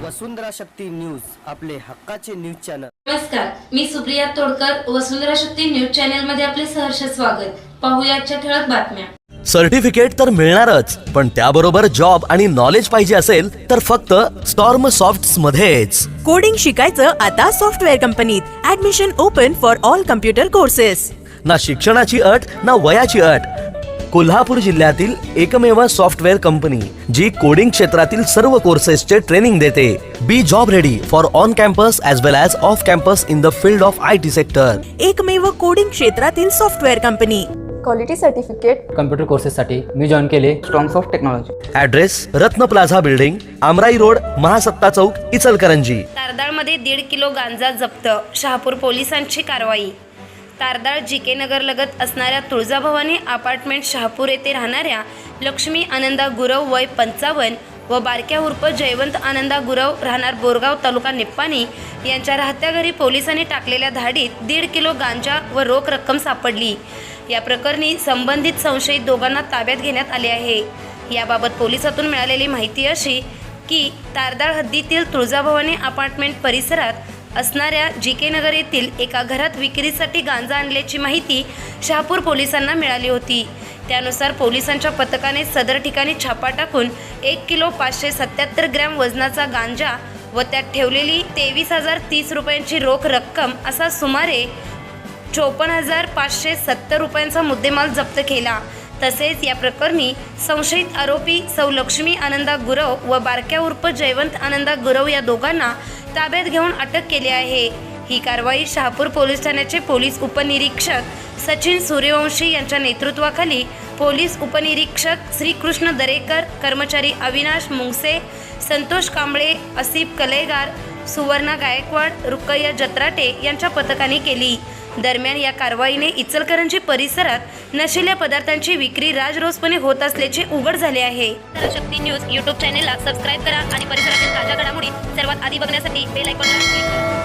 वसुंधरा शक्ती news, आपले हक्काचे news channel. नमस्कार, मी सुप्रिया तोडकर, वसुंधरा शक्ती न्यूज चॅनल मध्ये आपले सहर्ष स्वागत। पाहूया आजच्या ठळक बातम्या। सर्टिफिकेट तर मिळणारच, पण त्याबरोबर जॉब आणि नॉलेज पाहिजे असेल तर फक्त स्टॉर्म सॉफ्ट्स मध्येच। कोडिंग शिकायचं आता सॉफ्टवेअर कंपनीत। Admission open for all computer courses. ना शिक्षणाची अट ना वयाची अट। कोल्हापूर जिल्ह्यातील एकमेव सॉफ्टवेअर कंपनी जी कोडिंग क्षेत्रातील सर्व कोर्सेसचे ट्रेनिंग देते। Be job ready for on campus as well as off campus in the field of IT sector. एकमेव कोडिंग क्षेत्रातील software company. Quality certificate computer कोर्सेससाठी मी जॉईन केले strong of technology. Address Ratna plaza building, Amrai road, Mahasatta chowk, Ichalkaranji. तारदाळमध्ये 1.5 kilo गांजा जप्त, शहापूर पोलिसांची कारवाई। Tardal GK नगर लगत असणाऱ्या तुळजाभवानी अपार्टमेंट शहापूर येथे राहणाऱ्या लक्ष्मी आनंदा गुरव वय 55 व बारक्या उर्फ जयवंत आनंदा गुरव राहणार बोरगाव तालुका निप्पाणी यांच्या राहत्या घरी पोलिसांनी टाकलेल्या धाडीत 1.5 किलो गांजा व रोख रक्कम सापडली। या प्रकरणी संबंधित संशयित दोघांना ताब्यात घेण्यात आले आहे। याबाबत पोलिसातून मिळालेली माहिती अशी की तारदाळ हद्दीतील तुळजाभवानी अपार्टमेंट परिसरात असणाऱ्या GK नगर येथील एका घरात विक्रीसाठी गांजा आणल्याची माहिती शहापूर पोलिसांना मिळाली होती। त्यानुसार पोलिसांच्या पथकाने सदर ठिकाणी छापा टाकून 1 किलो 577 ग्रॅम वजनाचा गांजा व त्यात ठेवलेली 23,030 रुपयांची रोख रक्कम असा सुमारे 54,570 रुपयांचा मुद्देमाल जप्त केला। तसेच या प्रकरणी संशयित आरोपी सौ लक्ष्मी आनंदा गुरव व बारक्या उर्फ जयवंत आनंदा गुरव या दोघांना ताब्यात घेऊन अटक केली आहे। ही कारवाई शहापूर पोलीस ठाण्याचे पोलीस उपनिरीक्षक सचिन सूर्यवंशी यांच्या नेतृत्वाखाली पोलीस उपनिरीक्षक श्रीकृष्ण दरेकर, कर्मचारी अविनाश मुंगसे, संतोष कांबळे, असिफ कलेगार, सुवर्णा गायकवाड, रुकैया जत्राटे यांच्या पथकाने केली। दरम्यान या कारवाईने इचलकरंजी परिसरात नशिल्या पदार्थांची विक्री राजरोसपणे होत असल्याचे उघड झाले आहे। शक्ती न्यूज YouTube चॅनेलला सबस्क्राईब करा आणि परिसरातील ताज्या घडामोडी सर्वात आधी बघण्यासाठी बेल आयकॉनला क्लिक करा।